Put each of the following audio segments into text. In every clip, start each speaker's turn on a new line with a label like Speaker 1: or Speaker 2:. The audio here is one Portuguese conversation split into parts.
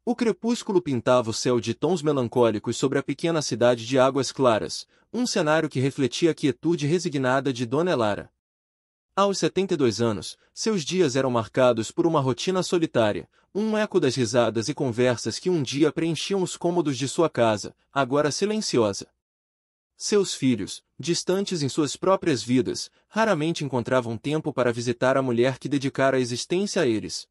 Speaker 1: O crepúsculo pintava o céu de tons melancólicos sobre a pequena cidade de Águas Claras, um cenário que refletia a quietude resignada de Dona Elara. Aos 72 anos, seus dias eram marcados por uma rotina solitária, um eco das risadas e conversas que um dia preenchiam os cômodos de sua casa, agora silenciosa. Seus filhos, distantes em suas próprias vidas, raramente encontravam tempo para visitar a mulher que dedicara a existência a eles.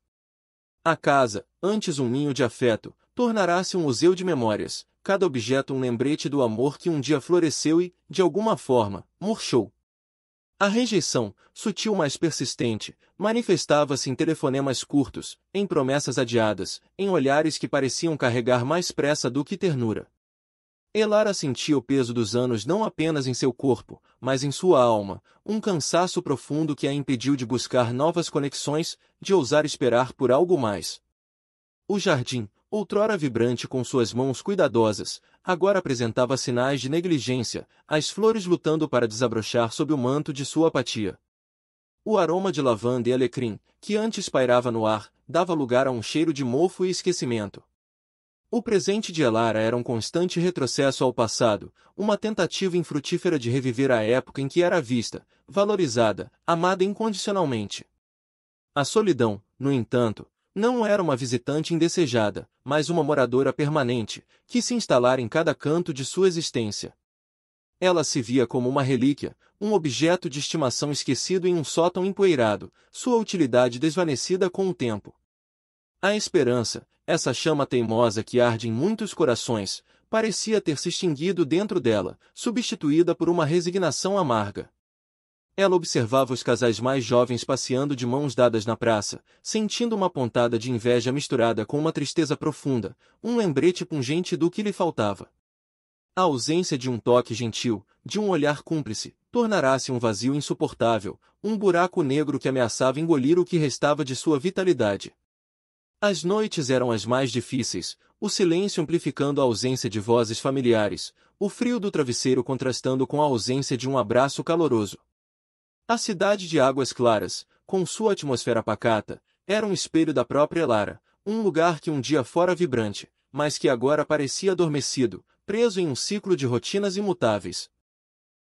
Speaker 1: A casa, antes um ninho de afeto, tornará-se um museu de memórias, cada objeto um lembrete do amor que um dia floresceu e, de alguma forma, murchou. A rejeição, sutil mas persistente, manifestava-se em telefonemas curtos, em promessas adiadas, em olhares que pareciam carregar mais pressa do que ternura. Elara sentia o peso dos anos não apenas em seu corpo, mas em sua alma, um cansaço profundo que a impediu de buscar novas conexões, de ousar esperar por algo mais. O jardim, outrora vibrante com suas mãos cuidadosas, agora apresentava sinais de negligência, as flores lutando para desabrochar sob o manto de sua apatia. O aroma de lavanda e alecrim, que antes pairava no ar, dava lugar a um cheiro de mofo e esquecimento. O presente de Elara era um constante retrocesso ao passado, uma tentativa infrutífera de reviver a época em que era vista, valorizada, amada incondicionalmente. A solidão, no entanto, não era uma visitante indesejada, mas uma moradora permanente, que se instalara em cada canto de sua existência. Ela se via como uma relíquia, um objeto de estimação esquecido em um sótão empoeirado, sua utilidade desvanecida com o tempo. A esperança, essa chama teimosa que arde em muitos corações, parecia ter se extinguido dentro dela, substituída por uma resignação amarga. Ela observava os casais mais jovens passeando de mãos dadas na praça, sentindo uma pontada de inveja misturada com uma tristeza profunda, um lembrete pungente do que lhe faltava. A ausência de um toque gentil, de um olhar cúmplice, tornará-se um vazio insuportável, um buraco negro que ameaçava engolir o que restava de sua vitalidade. As noites eram as mais difíceis, o silêncio amplificando a ausência de vozes familiares, o frio do travesseiro contrastando com a ausência de um abraço caloroso. A cidade de Águas Claras, com sua atmosfera pacata, era um espelho da própria Elara, um lugar que um dia fora vibrante, mas que agora parecia adormecido, preso em um ciclo de rotinas imutáveis.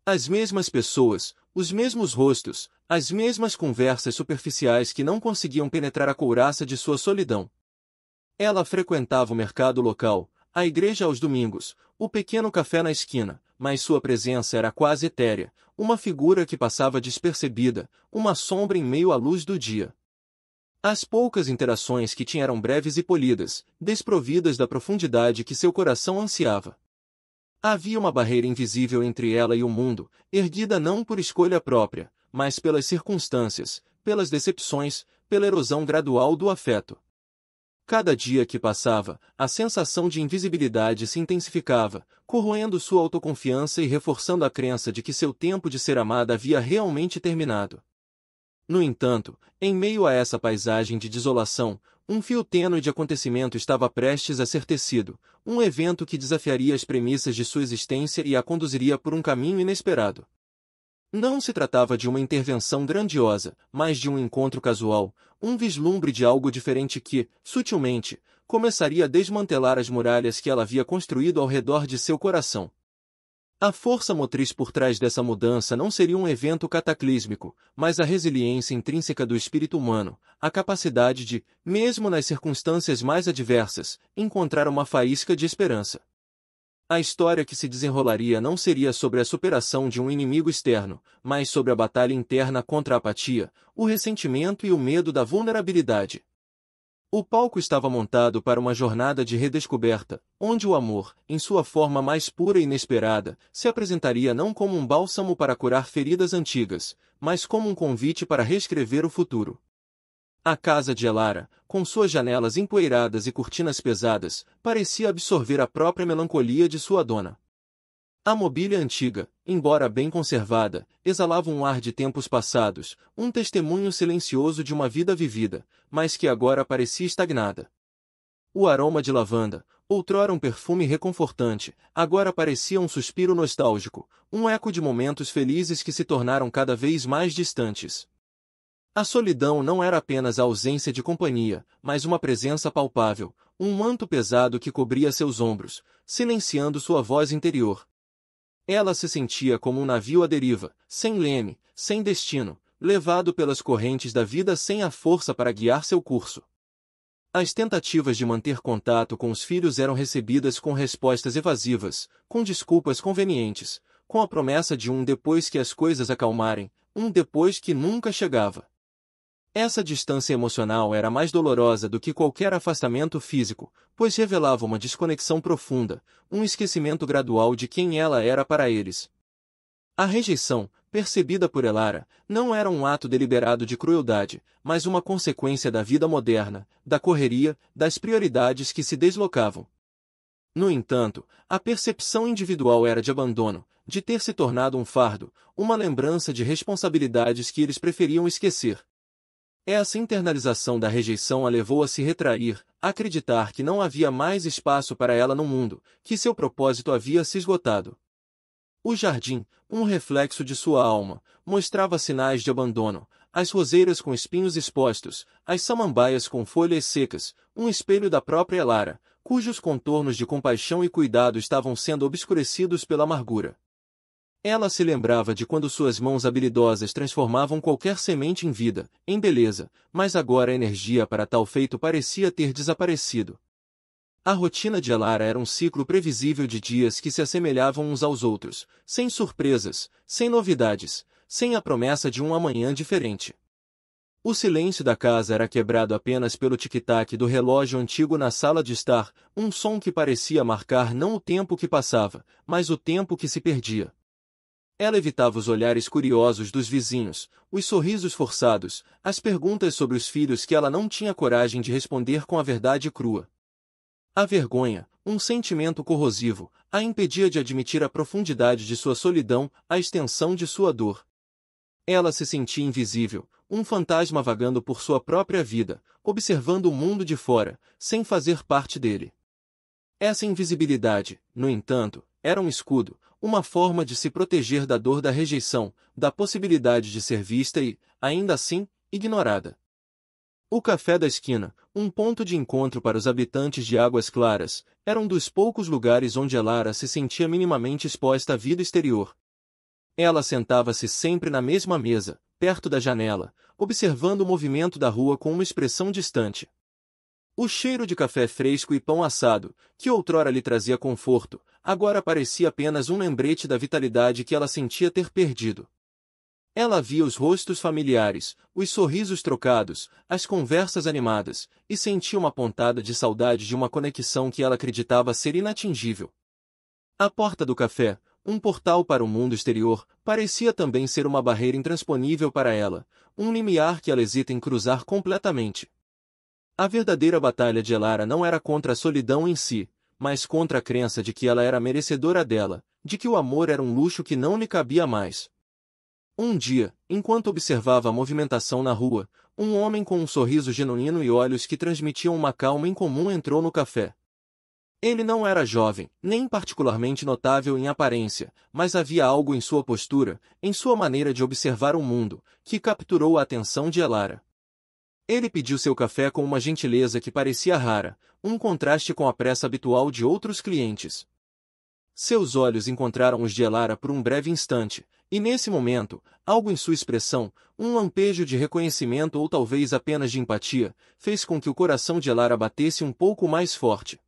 Speaker 1: As mesmas pessoas, os mesmos rostos, as mesmas conversas superficiais que não conseguiam penetrar a couraça de sua solidão. Ela frequentava o mercado local, a igreja aos domingos, o pequeno café na esquina, mas sua presença era quase etérea, uma figura que passava despercebida, uma sombra em meio à luz do dia. As poucas interações que tinha eram breves e polidas, desprovidas da profundidade que seu coração ansiava. Havia uma barreira invisível entre ela e o mundo, erguida não por escolha própria, mas pelas circunstâncias, pelas decepções, pela erosão gradual do afeto. Cada dia que passava, a sensação de invisibilidade se intensificava, corroendo sua autoconfiança e reforçando a crença de que seu tempo de ser amada havia realmente terminado. No entanto, em meio a essa paisagem de desolação, um fio tênue de acontecimento estava prestes a ser tecido, um evento que desafiaria as premissas de sua existência e a conduziria por um caminho inesperado. Não se tratava de uma intervenção grandiosa, mas de um encontro casual, um vislumbre de algo diferente que, sutilmente, começaria a desmantelar as muralhas que ela havia construído ao redor de seu coração. A força motriz por trás dessa mudança não seria um evento cataclísmico, mas a resiliência intrínseca do espírito humano, a capacidade de, mesmo nas circunstâncias mais adversas, encontrar uma faísca de esperança. A história que se desenrolaria não seria sobre a superação de um inimigo externo, mas sobre a batalha interna contra a apatia, o ressentimento e o medo da vulnerabilidade. O palco estava montado para uma jornada de redescoberta, onde o amor, em sua forma mais pura e inesperada, se apresentaria não como um bálsamo para curar feridas antigas, mas como um convite para reescrever o futuro. A casa de Elara, com suas janelas empoeiradas e cortinas pesadas, parecia absorver a própria melancolia de sua dona. A mobília antiga, embora bem conservada, exalava um ar de tempos passados, um testemunho silencioso de uma vida vivida, mas que agora parecia estagnada. O aroma de lavanda, outrora um perfume reconfortante, agora parecia um suspiro nostálgico, um eco de momentos felizes que se tornaram cada vez mais distantes. A solidão não era apenas a ausência de companhia, mas uma presença palpável, um manto pesado que cobria seus ombros, silenciando sua voz interior. Ela se sentia como um navio à deriva, sem leme, sem destino, levado pelas correntes da vida sem a força para guiar seu curso. As tentativas de manter contato com os filhos eram recebidas com respostas evasivas, com desculpas convenientes, com a promessa de um depois que as coisas acalmarem, um depois que nunca chegava. Essa distância emocional era mais dolorosa do que qualquer afastamento físico, pois revelava uma desconexão profunda, um esquecimento gradual de quem ela era para eles. A rejeição, percebida por Elara, não era um ato deliberado de crueldade, mas uma consequência da vida moderna, da correria, das prioridades que se deslocavam. No entanto, a percepção individual era de abandono, de ter se tornado um fardo, uma lembrança de responsabilidades que eles preferiam esquecer. Essa internalização da rejeição a levou a se retrair, a acreditar que não havia mais espaço para ela no mundo, que seu propósito havia se esgotado. O jardim, um reflexo de sua alma, mostrava sinais de abandono, as roseiras com espinhos expostos, as samambaias com folhas secas, um espelho da própria Elara, cujos contornos de compaixão e cuidado estavam sendo obscurecidos pela amargura. Ela se lembrava de quando suas mãos habilidosas transformavam qualquer semente em vida, em beleza, mas agora a energia para tal feito parecia ter desaparecido. A rotina de Elara era um ciclo previsível de dias que se assemelhavam uns aos outros, sem surpresas, sem novidades, sem a promessa de um amanhã diferente. O silêncio da casa era quebrado apenas pelo tic-tac do relógio antigo na sala de estar, um som que parecia marcar não o tempo que passava, mas o tempo que se perdia. Ela evitava os olhares curiosos dos vizinhos, os sorrisos forçados, as perguntas sobre os filhos que ela não tinha coragem de responder com a verdade crua. A vergonha, um sentimento corrosivo, a impedia de admitir a profundidade de sua solidão, a extensão de sua dor. Ela se sentia invisível, um fantasma vagando por sua própria vida, observando o mundo de fora, sem fazer parte dele. Essa invisibilidade, no entanto, era um escudo, uma forma de se proteger da dor da rejeição, da possibilidade de ser vista e, ainda assim, ignorada. O café da esquina, um ponto de encontro para os habitantes de Águas Claras, era um dos poucos lugares onde Elara se sentia minimamente exposta à vida exterior. Ela sentava-se sempre na mesma mesa, perto da janela, observando o movimento da rua com uma expressão distante. O cheiro de café fresco e pão assado, que outrora lhe trazia conforto, agora parecia apenas um lembrete da vitalidade que ela sentia ter perdido. Ela via os rostos familiares, os sorrisos trocados, as conversas animadas, e sentia uma pontada de saudade de uma conexão que ela acreditava ser inatingível. A porta do café, um portal para o mundo exterior, parecia também ser uma barreira intransponível para ela, um limiar que ela hesita em cruzar completamente. A verdadeira batalha de Elara não era contra a solidão em si, mas contra a crença de que ela era merecedora dela, de que o amor era um luxo que não lhe cabia mais. Um dia, enquanto observava a movimentação na rua, um homem com um sorriso genuíno e olhos que transmitiam uma calma incomum entrou no café. Ele não era jovem, nem particularmente notável em aparência, mas havia algo em sua postura, em sua maneira de observar o mundo, que capturou a atenção de Elara. Ele pediu seu café com uma gentileza que parecia rara, um contraste com a pressa habitual de outros clientes. Seus olhos encontraram os de Elara por um breve instante, e nesse momento, algo em sua expressão, um lampejo de reconhecimento ou talvez apenas de empatia, fez com que o coração de Elara batesse um pouco mais forte.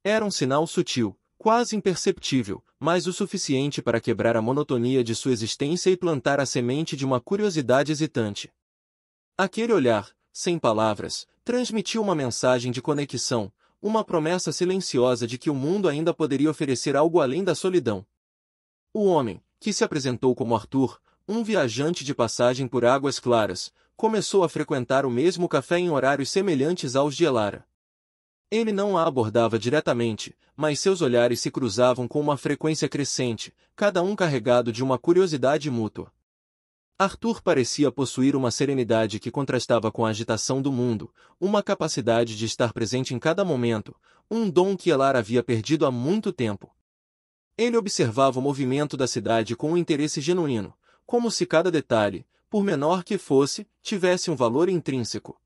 Speaker 1: Era um sinal sutil, quase imperceptível, mas o suficiente para quebrar a monotonia de sua existência e plantar a semente de uma curiosidade hesitante. Aquele olhar, sem palavras, transmitia uma mensagem de conexão, uma promessa silenciosa de que o mundo ainda poderia oferecer algo além da solidão. O homem, que se apresentou como Arthur, um viajante de passagem por Águas Claras, começou a frequentar o mesmo café em horários semelhantes aos de Elara. Ele não a abordava diretamente, mas seus olhares se cruzavam com uma frequência crescente, cada um carregado de uma curiosidade mútua. Arthur parecia possuir uma serenidade que contrastava com a agitação do mundo, uma capacidade de estar presente em cada momento, um dom que Elara havia perdido há muito tempo. Ele observava o movimento da cidade com um interesse genuíno, como se cada detalhe, por menor que fosse, tivesse um valor intrínseco.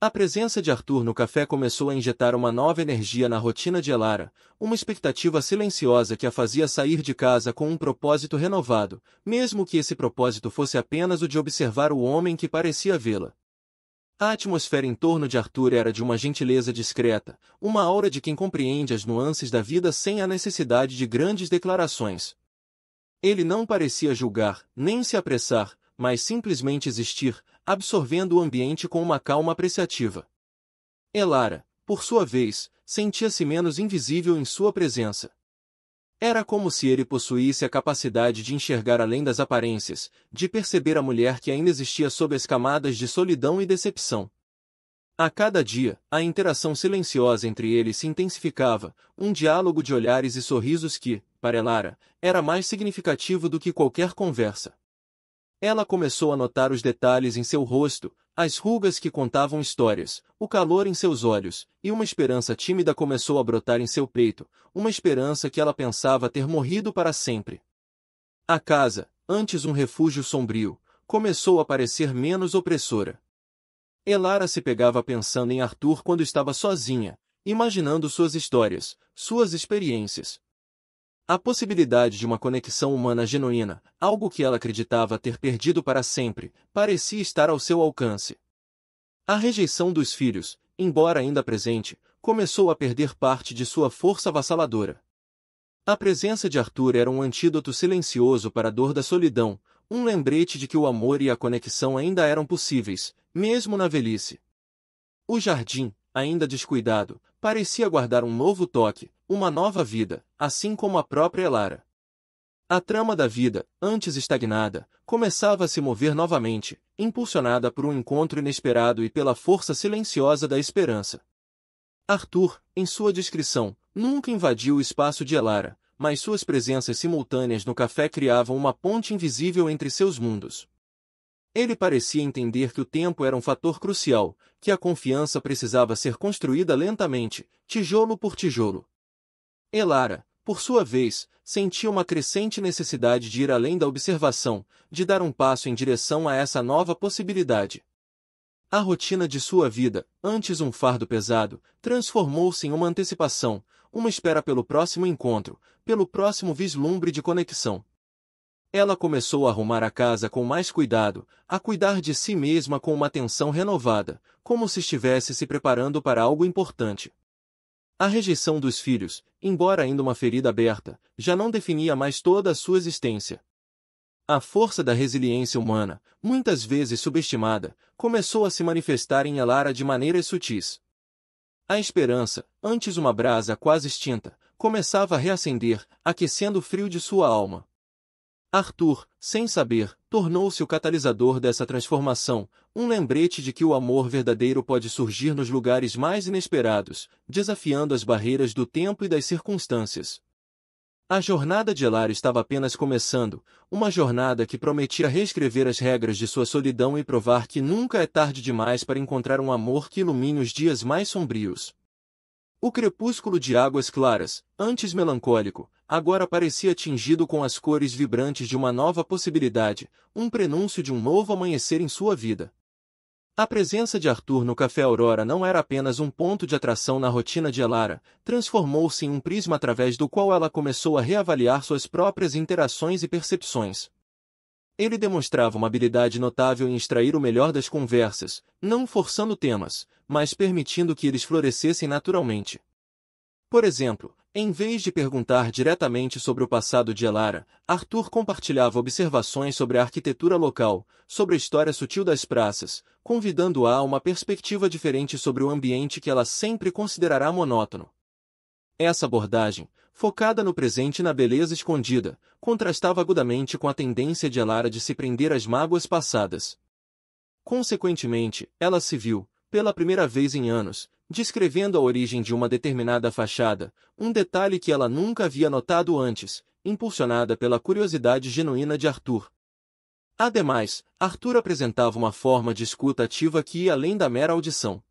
Speaker 1: A presença de Arthur no café começou a injetar uma nova energia na rotina de Elara, uma expectativa silenciosa que a fazia sair de casa com um propósito renovado, mesmo que esse propósito fosse apenas o de observar o homem que parecia vê-la. A atmosfera em torno de Arthur era de uma gentileza discreta, uma aura de quem compreende as nuances da vida sem a necessidade de grandes declarações. Ele não parecia julgar, nem se apressar, mas simplesmente existir, absorvendo o ambiente com uma calma apreciativa. Elara, por sua vez, sentia-se menos invisível em sua presença. Era como se ele possuísse a capacidade de enxergar além das aparências, de perceber a mulher que ainda existia sob as camadas de solidão e decepção. A cada dia, a interação silenciosa entre eles se intensificava, um diálogo de olhares e sorrisos que, para Elara, era mais significativo do que qualquer conversa. Ela começou a notar os detalhes em seu rosto, as rugas que contavam histórias, o calor em seus olhos, e uma esperança tímida começou a brotar em seu peito, uma esperança que ela pensava ter morrido para sempre. A casa, antes um refúgio sombrio, começou a parecer menos opressora. Elara se pegava pensando em Arthur quando estava sozinha, imaginando suas histórias, suas experiências. A possibilidade de uma conexão humana genuína, algo que ela acreditava ter perdido para sempre, parecia estar ao seu alcance. A rejeição dos filhos, embora ainda presente, começou a perder parte de sua força avassaladora. A presença de Arthur era um antídoto silencioso para a dor da solidão, um lembrete de que o amor e a conexão ainda eram possíveis, mesmo na velhice. O jardim, ainda descuidado, parecia guardar um novo toque, uma nova vida, assim como a própria Elara. A trama da vida, antes estagnada, começava a se mover novamente, impulsionada por um encontro inesperado e pela força silenciosa da esperança. Arthur, em sua descrição, nunca invadiu o espaço de Elara, mas suas presenças simultâneas no café criavam uma ponte invisível entre seus mundos. Ele parecia entender que o tempo era um fator crucial, que a confiança precisava ser construída lentamente, tijolo por tijolo. Elara, por sua vez, sentia uma crescente necessidade de ir além da observação, de dar um passo em direção a essa nova possibilidade. A rotina de sua vida, antes um fardo pesado, transformou-se em uma antecipação, uma espera pelo próximo encontro, pelo próximo vislumbre de conexão. Ela começou a arrumar a casa com mais cuidado, a cuidar de si mesma com uma atenção renovada, como se estivesse se preparando para algo importante. A rejeição dos filhos, embora ainda uma ferida aberta, já não definia mais toda a sua existência. A força da resiliência humana, muitas vezes subestimada, começou a se manifestar em Elara de maneiras sutis. A esperança, antes uma brasa quase extinta, começava a reacender, aquecendo o frio de sua alma. Arthur, sem saber, tornou-se o catalisador dessa transformação, um lembrete de que o amor verdadeiro pode surgir nos lugares mais inesperados, desafiando as barreiras do tempo e das circunstâncias. A jornada de Elara estava apenas começando, uma jornada que prometia reescrever as regras de sua solidão e provar que nunca é tarde demais para encontrar um amor que ilumine os dias mais sombrios. O crepúsculo de águas claras, antes melancólico, agora parecia tingido com as cores vibrantes de uma nova possibilidade, um prenúncio de um novo amanhecer em sua vida. A presença de Arthur no Café Aurora não era apenas um ponto de atração na rotina de Elara, transformou-se em um prisma através do qual ela começou a reavaliar suas próprias interações e percepções. Ele demonstrava uma habilidade notável em extrair o melhor das conversas, não forçando temas, mas permitindo que eles florescessem naturalmente. Por exemplo, em vez de perguntar diretamente sobre o passado de Elara, Arthur compartilhava observações sobre a arquitetura local, sobre a história sutil das praças, convidando-a a uma perspectiva diferente sobre o ambiente que ela sempre considerará monótono. Essa abordagem, focada no presente e na beleza escondida, contrastava agudamente com a tendência de Elara de se prender às mágoas passadas. Consequentemente, ela se viu, pela primeira vez em anos, descrevendo a origem de uma determinada fachada, um detalhe que ela nunca havia notado antes, impulsionada pela curiosidade genuína de Arthur. Ademais, Arthur apresentava uma forma de escuta ativa que ia além da mera audição.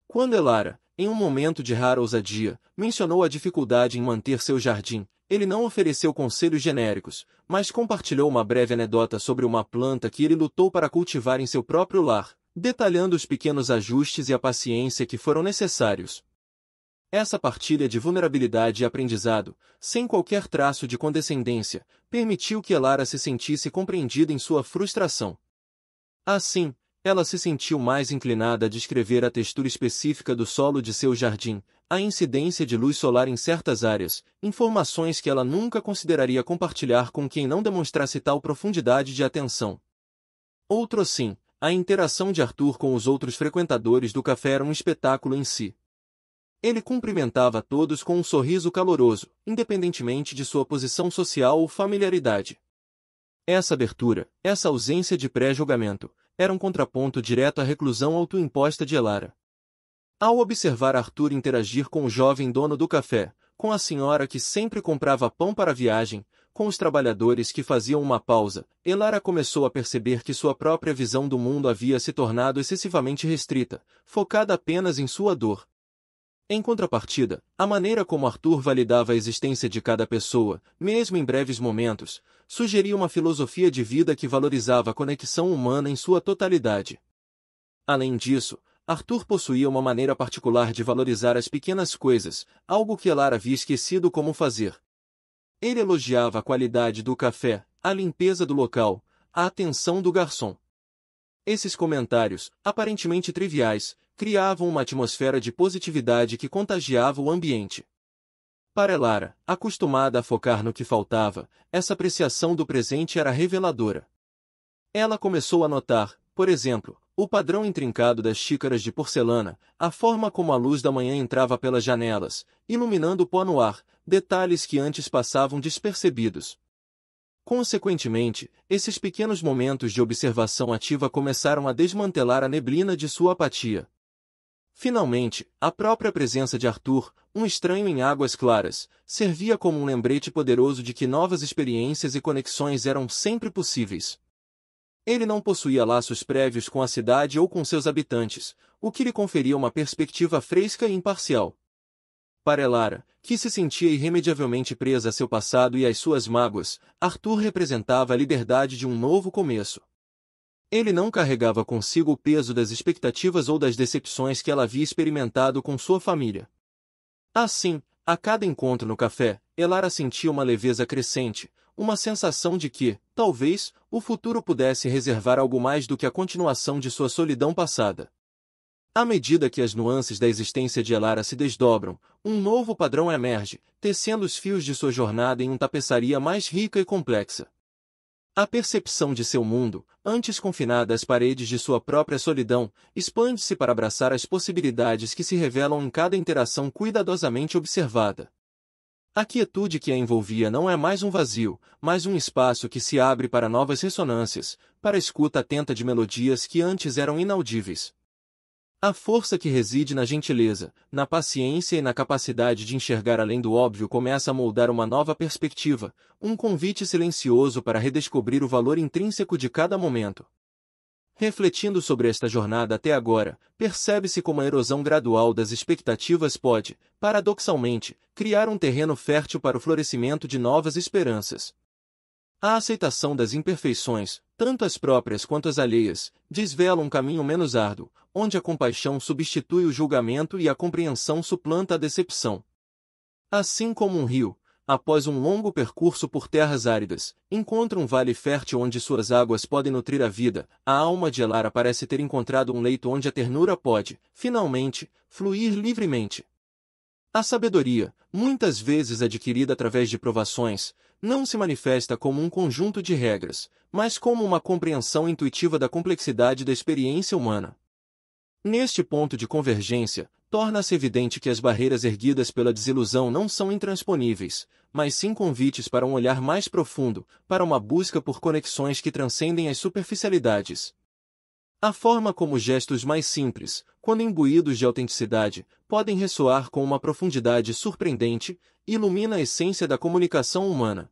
Speaker 1: Quando Elara, em um momento de rara ousadia, mencionou a dificuldade em manter seu jardim, ele não ofereceu conselhos genéricos, mas compartilhou uma breve anedota sobre uma planta que ele lutou para cultivar em seu próprio lar, detalhando os pequenos ajustes e a paciência que foram necessários. Essa partilha de vulnerabilidade e aprendizado, sem qualquer traço de condescendência, permitiu que Elara se sentisse compreendida em sua frustração. Assim, ela se sentiu mais inclinada a descrever a textura específica do solo de seu jardim, a incidência de luz solar em certas áreas, informações que ela nunca consideraria compartilhar com quem não demonstrasse tal profundidade de atenção. Outro assim, a interação de Arthur com os outros frequentadores do café era um espetáculo em si. Ele cumprimentava todos com um sorriso caloroso, independentemente de sua posição social ou familiaridade. Essa abertura, essa ausência de pré-julgamento, era um contraponto direto à reclusão autoimposta de Elara. Ao observar Arthur interagir com o jovem dono do café, com a senhora que sempre comprava pão para a viagem, com os trabalhadores que faziam uma pausa, Elara começou a perceber que sua própria visão do mundo havia se tornado excessivamente restrita, focada apenas em sua dor. Em contrapartida, a maneira como Arthur validava a existência de cada pessoa, mesmo em breves momentos, sugeria uma filosofia de vida que valorizava a conexão humana em sua totalidade. Além disso, Arthur possuía uma maneira particular de valorizar as pequenas coisas, algo que Elara havia esquecido como fazer. Ele elogiava a qualidade do café, a limpeza do local, a atenção do garçom. Esses comentários, aparentemente triviais, criavam uma atmosfera de positividade que contagiava o ambiente. Para Elara, acostumada a focar no que faltava, essa apreciação do presente era reveladora. Ela começou a notar, por exemplo, o padrão intrincado das xícaras de porcelana, a forma como a luz da manhã entrava pelas janelas, iluminando o pó no ar, detalhes que antes passavam despercebidos. Consequentemente, esses pequenos momentos de observação ativa começaram a desmantelar a neblina de sua apatia. Finalmente, a própria presença de Arthur, um estranho em Águas Claras, servia como um lembrete poderoso de que novas experiências e conexões eram sempre possíveis. Ele não possuía laços prévios com a cidade ou com seus habitantes, o que lhe conferia uma perspectiva fresca e imparcial. Para Elara, que se sentia irremediavelmente presa a seu passado e às suas mágoas, Arthur representava a liberdade de um novo começo. Ele não carregava consigo o peso das expectativas ou das decepções que ela havia experimentado com sua família. Assim, a cada encontro no café, Elara sentia uma leveza crescente, uma sensação de que, talvez, o futuro pudesse reservar algo mais do que a continuação de sua solidão passada. À medida que as nuances da existência de Elara se desdobram, um novo padrão emerge, tecendo os fios de sua jornada em uma tapeçaria mais rica e complexa. A percepção de seu mundo, antes confinada às paredes de sua própria solidão, expande-se para abraçar as possibilidades que se revelam em cada interação cuidadosamente observada. A quietude que a envolvia não é mais um vazio, mas um espaço que se abre para novas ressonâncias, para a escuta atenta de melodias que antes eram inaudíveis. A força que reside na gentileza, na paciência e na capacidade de enxergar além do óbvio começa a moldar uma nova perspectiva, um convite silencioso para redescobrir o valor intrínseco de cada momento. Refletindo sobre esta jornada até agora, percebe-se como a erosão gradual das expectativas pode, paradoxalmente, criar um terreno fértil para o florescimento de novas esperanças. A aceitação das imperfeições, tanto as próprias quanto as alheias, desvela um caminho menos árduo, onde a compaixão substitui o julgamento e a compreensão suplanta a decepção. Assim como um rio, após um longo percurso por terras áridas, encontra um vale fértil onde suas águas podem nutrir a vida, a alma de Elara parece ter encontrado um leito onde a ternura pode, finalmente, fluir livremente. A sabedoria, muitas vezes adquirida através de provações, não se manifesta como um conjunto de regras, mas como uma compreensão intuitiva da complexidade da experiência humana. Neste ponto de convergência, torna-se evidente que as barreiras erguidas pela desilusão não são intransponíveis, mas sim convites para um olhar mais profundo, para uma busca por conexões que transcendem as superficialidades. A forma como gestos mais simples, quando imbuídos de autenticidade, podem ressoar com uma profundidade surpreendente, ilumina a essência da comunicação humana.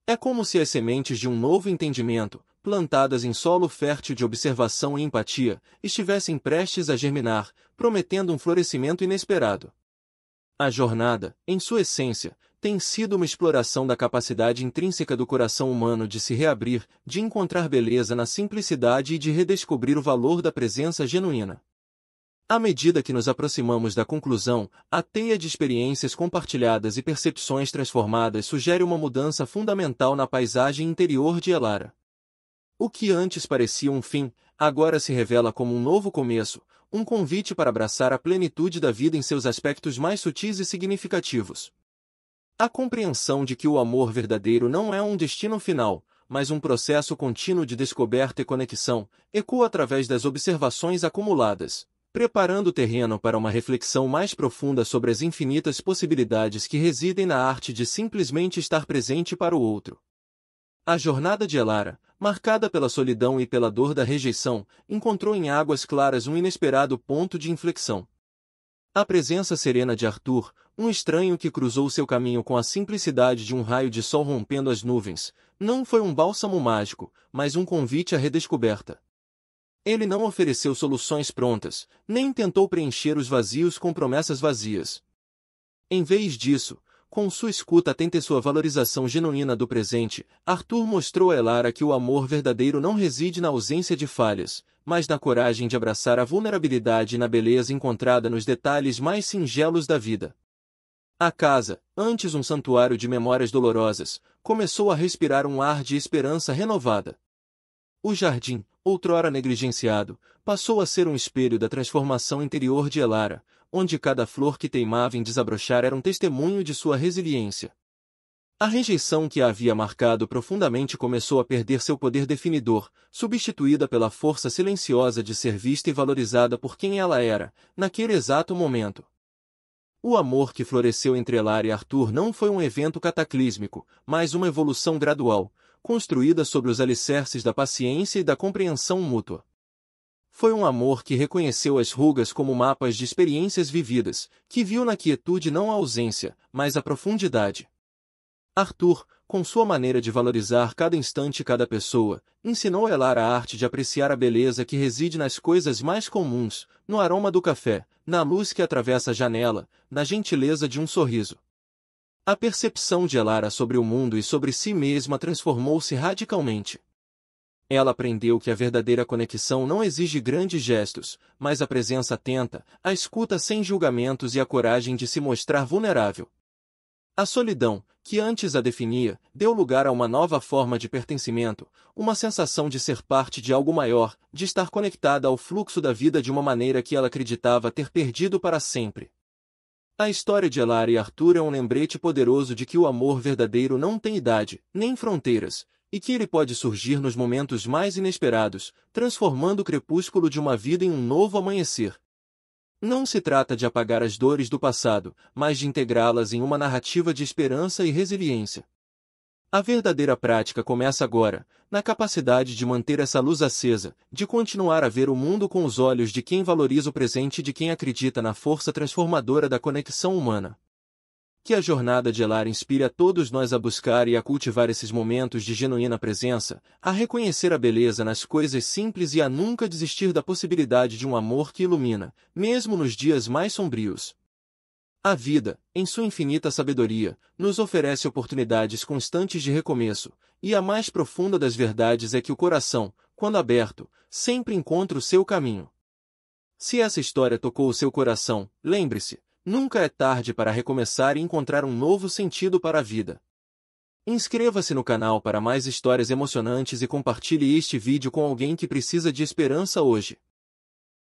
Speaker 1: É como se as sementes de um novo entendimento, plantadas em solo fértil de observação e empatia, estivessem prestes a germinar, prometendo um florescimento inesperado. A jornada, em sua essência, tem sido uma exploração da capacidade intrínseca do coração humano de se reabrir, de encontrar beleza na simplicidade e de redescobrir o valor da presença genuína. À medida que nos aproximamos da conclusão, a teia de experiências compartilhadas e percepções transformadas sugere uma mudança fundamental na paisagem interior de Elara. O que antes parecia um fim, agora se revela como um novo começo, um convite para abraçar a plenitude da vida em seus aspectos mais sutis e significativos. A compreensão de que o amor verdadeiro não é um destino final, mas um processo contínuo de descoberta e conexão, ecoa através das observações acumuladas, preparando o terreno para uma reflexão mais profunda sobre as infinitas possibilidades que residem na arte de simplesmente estar presente para o outro. A jornada de Elara, marcada pela solidão e pela dor da rejeição, encontrou em Águas Claras um inesperado ponto de inflexão. A presença serena de Arthur, um estranho que cruzou seu caminho com a simplicidade de um raio de sol rompendo as nuvens, não foi um bálsamo mágico, mas um convite à redescoberta. Ele não ofereceu soluções prontas, nem tentou preencher os vazios com promessas vazias. Em vez disso, com sua escuta atenta e sua valorização genuína do presente, Arthur mostrou a Elara que o amor verdadeiro não reside na ausência de falhas, mas na coragem de abraçar a vulnerabilidade e na beleza encontrada nos detalhes mais singelos da vida. A casa, antes um santuário de memórias dolorosas, começou a respirar um ar de esperança renovada. O jardim, outrora negligenciado, passou a ser um espelho da transformação interior de Elara, onde cada flor que teimava em desabrochar era um testemunho de sua resiliência. A rejeição que a havia marcado profundamente começou a perder seu poder definidor, substituída pela força silenciosa de ser vista e valorizada por quem ela era, naquele exato momento. O amor que floresceu entre Elara e Arthur não foi um evento cataclísmico, mas uma evolução gradual, construída sobre os alicerces da paciência e da compreensão mútua. Foi um amor que reconheceu as rugas como mapas de experiências vividas, que viu na quietude não a ausência, mas a profundidade. Arthur, com sua maneira de valorizar cada instante e cada pessoa, ensinou a Elara a arte de apreciar a beleza que reside nas coisas mais comuns, no aroma do café, na luz que atravessa a janela, na gentileza de um sorriso. A percepção de Elara sobre o mundo e sobre si mesma transformou-se radicalmente. Ela aprendeu que a verdadeira conexão não exige grandes gestos, mas a presença atenta, a escuta sem julgamentos e a coragem de se mostrar vulnerável. A solidão, que antes a definia, deu lugar a uma nova forma de pertencimento, uma sensação de ser parte de algo maior, de estar conectada ao fluxo da vida de uma maneira que ela acreditava ter perdido para sempre. A história de Elara e Arthur é um lembrete poderoso de que o amor verdadeiro não tem idade, nem fronteiras, e que ele pode surgir nos momentos mais inesperados, transformando o crepúsculo de uma vida em um novo amanhecer. Não se trata de apagar as dores do passado, mas de integrá-las em uma narrativa de esperança e resiliência. A verdadeira prática começa agora, na capacidade de manter essa luz acesa, de continuar a ver o mundo com os olhos de quem valoriza o presente e de quem acredita na força transformadora da conexão humana. Que a jornada de Elara inspire a todos nós a buscar e a cultivar esses momentos de genuína presença, a reconhecer a beleza nas coisas simples e a nunca desistir da possibilidade de um amor que ilumina, mesmo nos dias mais sombrios. A vida, em sua infinita sabedoria, nos oferece oportunidades constantes de recomeço, e a mais profunda das verdades é que o coração, quando aberto, sempre encontra o seu caminho. Se essa história tocou o seu coração, lembre-se, nunca é tarde para recomeçar e encontrar um novo sentido para a vida. Inscreva-se no canal para mais histórias emocionantes e compartilhe este vídeo com alguém que precisa de esperança hoje.